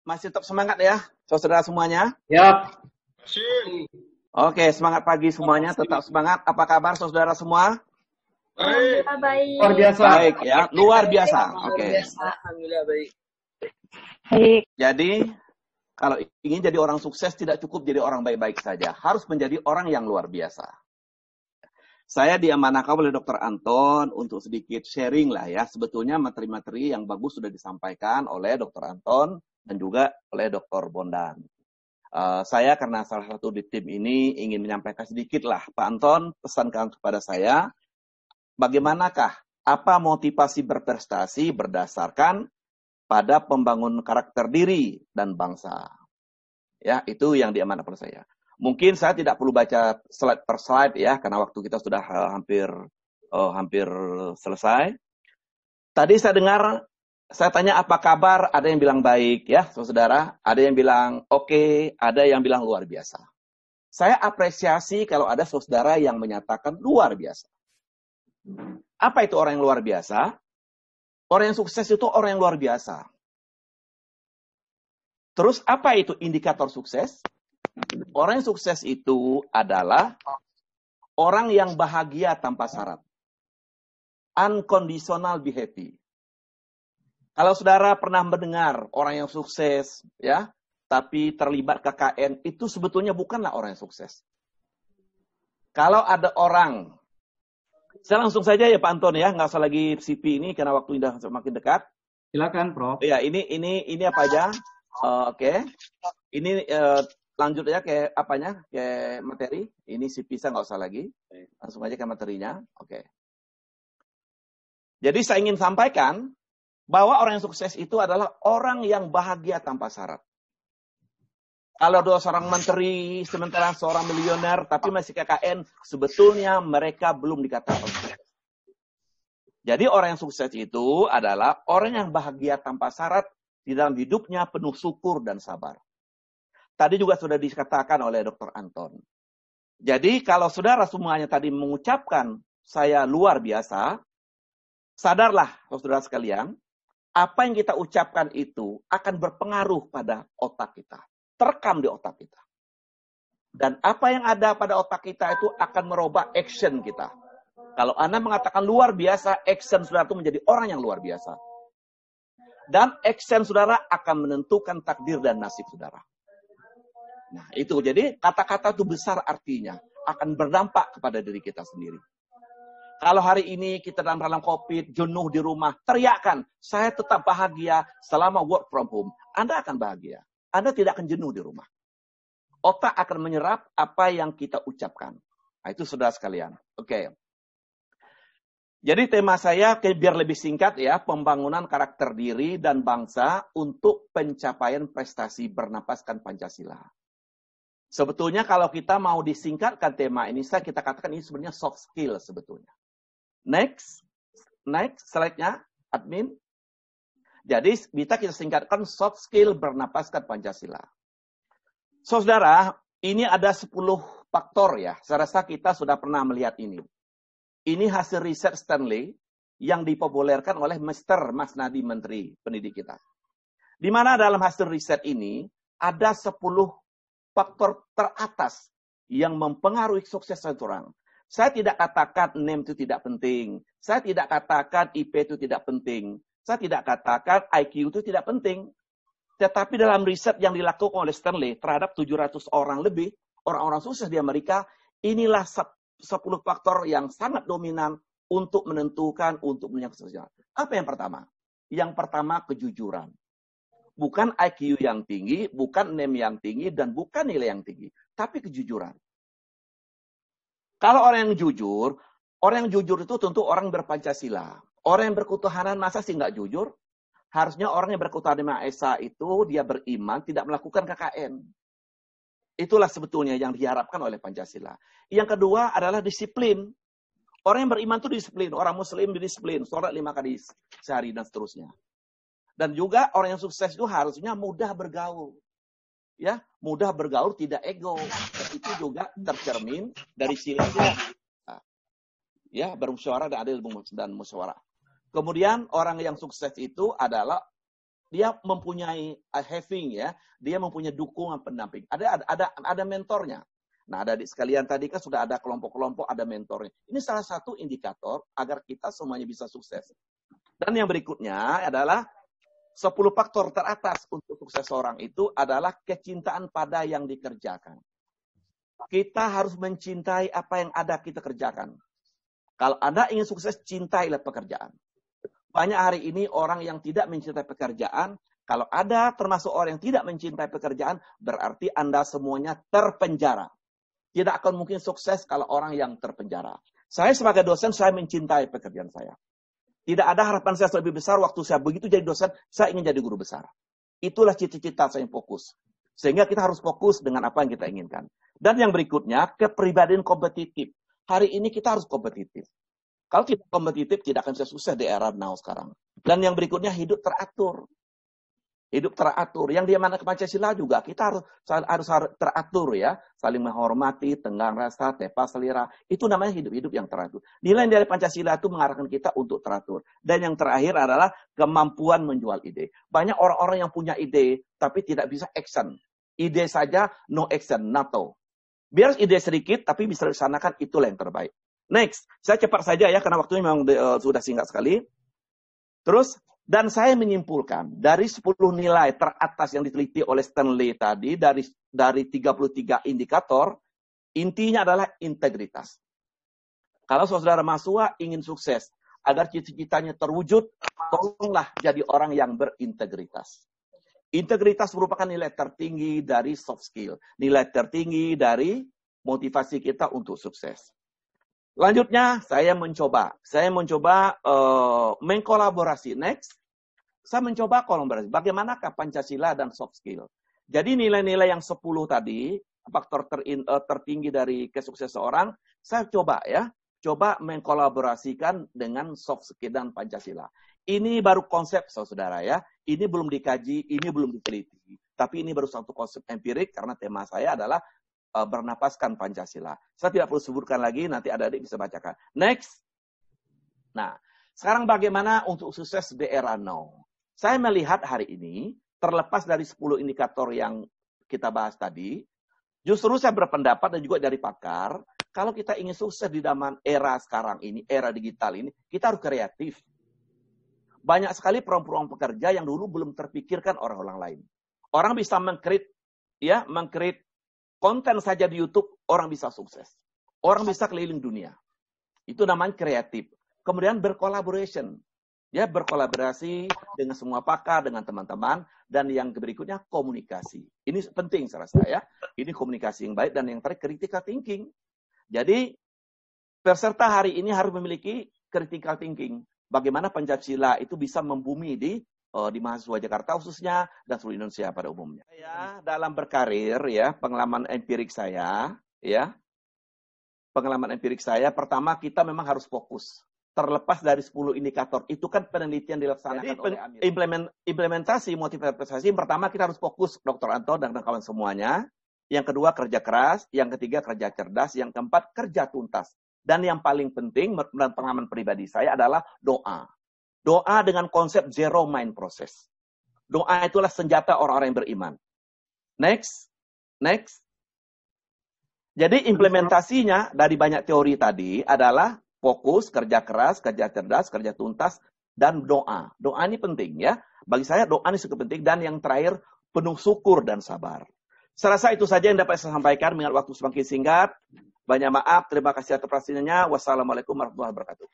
Masih tetap semangat ya, saudara semuanya? Ya. Oke, semangat pagi semuanya, tetap semangat. Apa kabar saudara semua? Baik. Luar biasa. Baik ya, luar biasa. Oke. Alhamdulillah baik. Baik. Jadi, kalau ingin jadi orang sukses tidak cukup jadi orang baik-baik saja. Harus menjadi orang yang luar biasa. Saya diamanahkan oleh Dr. Anton untuk sedikit sharing lah ya. Sebetulnya materi-materi yang bagus sudah disampaikan oleh Dr. Anton dan juga oleh Dr. Bondan. Saya karena salah satu di tim ini ingin menyampaikan sedikit lah. Pak Anton pesankan kepada saya, bagaimanakah apa motivasi berprestasi berdasarkan pada pembangun karakter diri dan bangsa. Ya, itu yang diamanahkan saya. Mungkin saya tidak perlu baca slide per slide ya, karena waktu kita sudah hampir selesai. Tadi saya dengar, saya tanya apa kabar, ada yang bilang baik ya, saudara. Ada yang bilang oke, ada yang bilang luar biasa. Saya apresiasi kalau ada saudara yang menyatakan luar biasa. Apa itu orang yang luar biasa? Orang yang sukses itu orang yang luar biasa. Terus apa itu indikator sukses? Orang yang sukses itu adalah orang yang bahagia tanpa syarat. Unconditional be happy. Kalau saudara pernah mendengar orang yang sukses, ya, tapi terlibat KKN, itu sebetulnya bukanlah orang yang sukses. Kalau ada orang, saya langsung saja ya Pak Anton ya, nggak usah lagi CV ini karena waktu sudah semakin dekat. Silakan, Prof. Ya, ini apa aja? Oke. Ini lanjut aja ke apanya? Ke materi. Ini CV saya nggak usah lagi. Langsung aja ke materinya. Oke. Jadi saya ingin sampaikan bahwa orang yang sukses itu adalah orang yang bahagia tanpa syarat. Kalau ada seorang menteri, sementara seorang milioner, tapi masih KKN, sebetulnya mereka belum dikatakan sukses. Jadi orang yang sukses itu adalah orang yang bahagia tanpa syarat, di dalam hidupnya penuh syukur dan sabar. Tadi juga sudah dikatakan oleh Dr. Anton. Jadi kalau saudara semuanya tadi mengucapkan saya luar biasa, sadarlah saudara sekalian, apa yang kita ucapkan itu akan berpengaruh pada otak kita. Terekam di otak kita. Dan apa yang ada pada otak kita itu akan merubah action kita. Kalau Anda mengatakan luar biasa, action saudara itu menjadi orang yang luar biasa. Dan action saudara akan menentukan takdir dan nasib saudara. Nah itu, jadi kata-kata itu besar artinya. Akan berdampak kepada diri kita sendiri. Kalau hari ini kita dalam COVID, jenuh di rumah, teriakkan, saya tetap bahagia selama work from home. Anda akan bahagia. Anda tidak akan jenuh di rumah. Otak akan menyerap apa yang kita ucapkan. Nah, itu saudara sekalian. Oke. Jadi tema saya biar lebih singkat ya, pembangunan karakter diri dan bangsa untuk pencapaian prestasi bernapaskan Pancasila. Sebetulnya kalau kita mau disingkatkan tema ini, kita katakan ini sebenarnya soft skill sebetulnya. Next slide-nya, admin. Jadi kita singkatkan soft skill bernapaskan Pancasila. Saudara, ini ada 10 faktor ya. Saya rasa kita sudah pernah melihat ini. Ini hasil riset Stanley yang dipopulerkan oleh Mr. Mas Nadiem Menteri Pendidik kita. Di mana dalam hasil riset ini ada 10 faktor teratas yang mempengaruhi sukses seseorang. Saya tidak katakan NIM itu tidak penting. Saya tidak katakan IP itu tidak penting. Saya tidak katakan IQ itu tidak penting. Tetapi dalam riset yang dilakukan oleh Stanley terhadap 700 orang lebih, orang-orang sukses di Amerika, inilah 10 faktor yang sangat dominan untuk menentukan, untuk menyangkut sosial. Apa yang pertama? Yang pertama, kejujuran. Bukan IQ yang tinggi, bukan NIM yang tinggi, dan bukan nilai yang tinggi. Tapi kejujuran. Kalau orang yang jujur itu tentu orang berpancasila. Orang yang berketuhanan masa sih nggak jujur? Harusnya orang yang berketuhanan Maha Esa itu dia beriman, tidak melakukan KKN. Itulah sebetulnya yang diharapkan oleh Pancasila. Yang kedua adalah disiplin. Orang yang beriman itu disiplin. Orang Muslim disiplin. Sholat 5 kali sehari dan seterusnya. Dan juga orang yang sukses itu harusnya mudah bergaul. Ya, mudah bergaul, tidak ego. Itu juga tercermin dari sila-sila. Ya, bermusyawarah dan adil dan musyawarah. Kemudian orang yang sukses itu adalah dia mempunyai having ya, dia mempunyai dukungan pendamping. Ada mentornya. Nah, adik sekalian tadi kan sudah ada kelompok-kelompok, ada mentornya. Ini salah satu indikator agar kita semuanya bisa sukses. Dan yang berikutnya adalah 10 faktor teratas untuk sukses seorang itu adalah kecintaan pada yang dikerjakan. Kita harus mencintai apa yang ada kita kerjakan. Kalau Anda ingin sukses, cintailah pekerjaan. Banyak hari ini orang yang tidak mencintai pekerjaan. Kalau ada termasuk orang yang tidak mencintai pekerjaan, berarti Anda semuanya terpenjara. Tidak akan mungkin sukses kalau orang yang terpenjara. Saya sebagai dosen, saya mencintai pekerjaan saya. Tidak ada harapan saya lebih besar waktu saya begitu jadi dosen, saya ingin jadi guru besar. Itulah cita-cita saya yang fokus. Sehingga kita harus fokus dengan apa yang kita inginkan. Dan yang berikutnya, kepribadian kompetitif. Hari ini kita harus kompetitif. Kalau tidak kompetitif, tidak akan bisa sukses di era now sekarang. Dan yang berikutnya, hidup teratur. Hidup teratur. Yang dia mana ke Pancasila juga, kita harus teratur ya. Saling menghormati, tenggang rasa, tepa selera. Itu namanya hidup-hidup yang teratur. Nilai dari Pancasila itu mengarahkan kita untuk teratur. Dan yang terakhir adalah kemampuan menjual ide. Banyak orang-orang yang punya ide, tapi tidak bisa action. Ide saja, no action, NATO. Biar ide sedikit, tapi bisa dilaksanakan, itulah yang terbaik. Next, saya cepat saja ya, karena waktunya memang sudah singkat sekali. Terus, dan saya menyimpulkan, dari 10 nilai teratas yang diteliti oleh Stanley tadi, dari 33 indikator, intinya adalah integritas. Kalau saudara mahasiswa ingin sukses, agar cita-citanya terwujud, tolonglah jadi orang yang berintegritas. Integritas merupakan nilai tertinggi dari soft skill. Nilai tertinggi dari motivasi kita untuk sukses. Lanjutnya, saya mencoba mengkolaborasi. Next, saya mencoba kolaborasi. Bagaimanakah Pancasila dan soft skill? Jadi nilai-nilai yang 10 tadi, faktor tertinggi dari kesuksesan seorang, saya coba mengkolaborasikan dengan soft skill dan Pancasila. Ini baru konsep, saudara ya. Ini belum dikaji, ini belum diteliti. Tapi ini baru satu konsep empirik karena tema saya adalah bernapaskan Pancasila. Saya tidak perlu sebutkan lagi, nanti adik-adik bisa bacakan. Next. Nah, sekarang bagaimana untuk sukses di era now? Saya melihat hari ini, terlepas dari 10 indikator yang kita bahas tadi, justru saya berpendapat dan juga dari pakar, kalau kita ingin sukses di zaman era sekarang ini, era digital ini, kita harus kreatif. Banyak sekali peluang-peluang pekerja yang dulu belum terpikirkan orang-orang lain. Orang bisa meng-create konten saja di YouTube, orang bisa sukses. Orang bisa keliling dunia. Itu namanya kreatif. Kemudian berkolaborasi. Ya, berkolaborasi dengan semua pakar, dengan teman-teman. Dan yang berikutnya, komunikasi. Ini penting, saya rasa ya. Ini komunikasi yang baik. Dan yang terakhir, critical thinking. Jadi, peserta hari ini harus memiliki critical thinking. Bagaimana Pancasila itu bisa membumi di mahasiswa Jakarta khususnya dan seluruh Indonesia pada umumnya. Saya dalam berkarir ya, pengalaman empirik saya pertama kita memang harus fokus. Terlepas dari 10 indikator, itu kan penelitian dilaksanakan oleh Amir. Implementasi motivasi prestasi, pertama kita harus fokus, Dr. Anto dan kawan semuanya. Yang kedua kerja keras, yang ketiga kerja cerdas, yang keempat kerja tuntas. Dan yang paling penting, menurut pengalaman pribadi saya adalah doa. Doa dengan konsep zero mind process. Doa itulah senjata orang-orang yang beriman. Next. Jadi implementasinya dari banyak teori tadi adalah fokus, kerja keras, kerja cerdas, kerja tuntas, dan doa. Doa ini penting ya. Bagi saya doa ini cukup penting. Dan yang terakhir, penuh syukur dan sabar. Saya rasa itu saja yang dapat saya sampaikan. Mengingat waktu semakin singkat. Banyak maaf, terima kasih atas perhatiannya. Wassalamualaikum warahmatullahi wabarakatuh.